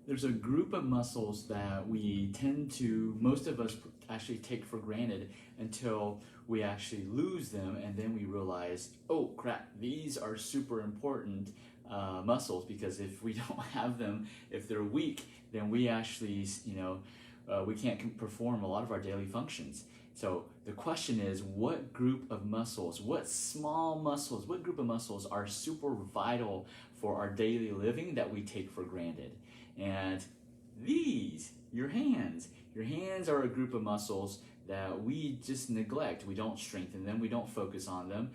there's a group of muscles that we tend to, most of us actually take for granted until we actually lose them, and then we realize, oh crap, these are super important muscles, because if we don't have them, if they're weak, then we actually, we can't perform a lot of our daily functions. So the question is, what group of muscles, what small muscles, what group of muscles are super vital for our daily living that we take for granted? And these, your hands are a group of muscles that we just neglect. We don't strengthen them, we don't focus on them.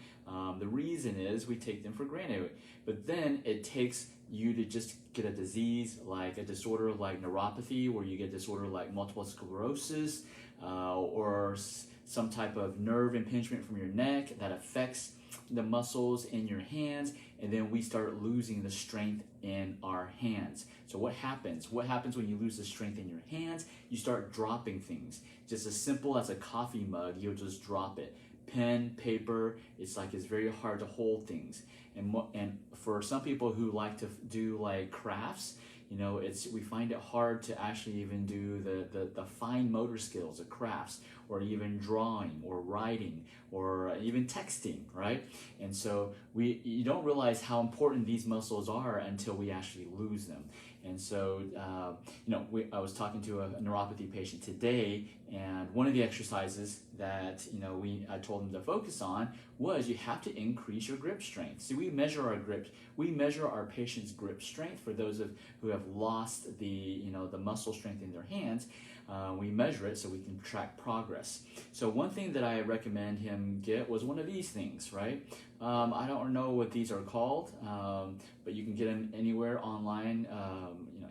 The reason is we take them for granted. But then it takes you to just get a disease, like a disorder like neuropathy, where you get a disorder like multiple sclerosis, or some type of nerve impingement from your neck that affects the muscles in your hands, and then we start losing the strength in our hands. So what happens? What happens when you lose the strength in your hands? You start dropping things. Just as simple as a coffee mug, you'll just drop it. Pen, paper, it's very hard to hold things. And for some people who like to do like crafts, we find it hard to actually even do the fine motor skills of crafts, or even drawing or writing or even texting, right? And so you don't realize how important these muscles are until we actually lose them. And so, I was talking to a neuropathy patient today, and one of the exercises that, I told them to focus on was you have to increase your grip strength. See, we measure our patient's grip strength for those who have lost the muscle strength in their hands. We measure it so we can track progress. So one thing that I recommend him get was one of these things, right? I don't know what these are called, but you can get them anywhere online,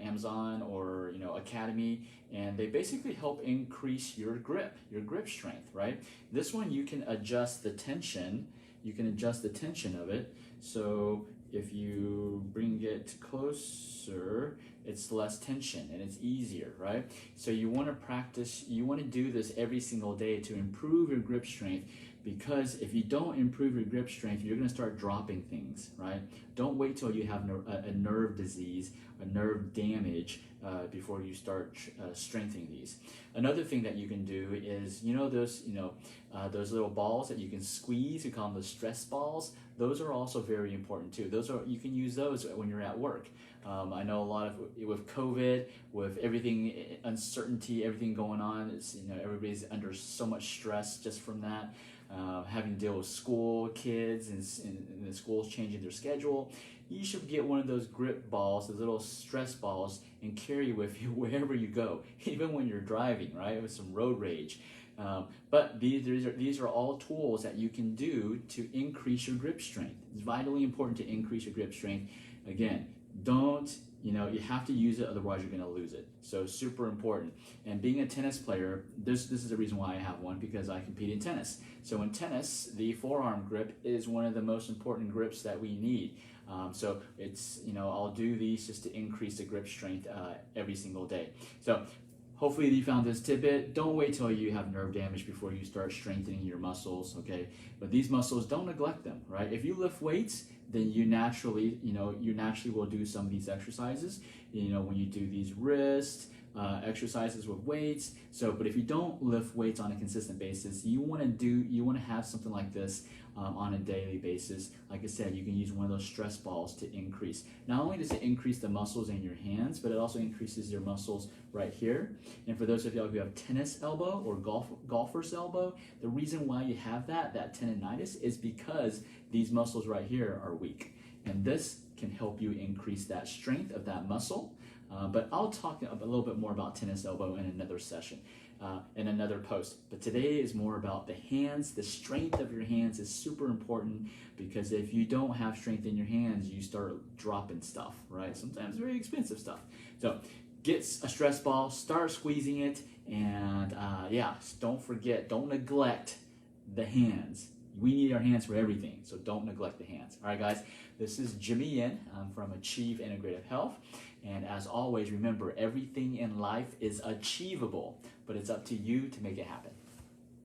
Amazon or Academy, and they basically help increase your grip strength, right? This one you can adjust the tension. You can adjust the tension of it. So if you bring it closer, it's less tension and it's easier, right? So you want to practice, you want to do this every single day to improve your grip strength, because if you don't improve your grip strength, you're going to start dropping things, right? Don't wait till you have a nerve disease, a nerve damage, before you start strengthening these. Another thing that you can do is, those little balls that you can squeeze, we call them the stress balls. Those are also very important too. You can use those when you're at work. I know a lot of, with COVID, with everything, uncertainty, everything going on, it's, everybody's under so much stress just from that. Having to deal with school, kids, and the schools changing their schedule. You should get one of those grip balls, those little stress balls, and carry with you wherever you go, even when you're driving, right, with some road rage. But these are all tools that you can do to increase your grip strength. It's vitally important to increase your grip strength. Again, you have to use it, otherwise you're going to lose it. So super important. And being a tennis player, this is the reason why I have one, because I compete in tennis. So in tennis, the forearm grip is one of the most important grips that we need. So it's, I'll do these just to increase the grip strength every single day. So hopefully you found this tidbit. Don't wait till you have nerve damage before you start strengthening your muscles, okay? But these muscles, don't neglect them, right? If you lift weights, then you naturally will do some of these exercises, when you do these wrist exercises with weights. So, but if you don't lift weights on a consistent basis, you want to have something like this on a daily basis. Like I said, you can use one of those stress balls to increase. Not only does it increase the muscles in your hands, but it also increases your muscles right here. And for those of y'all who have tennis elbow or golfer's elbow, the reason why you have that tendonitis is because these muscles right here are weak. And this can help you increase that strength of that muscle. But I'll talk a little bit more about tennis elbow in another session, in another post. But today is more about the hands. The strength of your hands is super important, because if you don't have strength in your hands, you start dropping stuff, right? Sometimes very expensive stuff. So get a stress ball, start squeezing it, and don't neglect the hands. We need our hands for everything, so don't neglect the hands. All right, guys, this is Jimmy Yin. I'm from Achieve Integrative Health. And as always, remember, everything in life is achievable, but it's up to you to make it happen.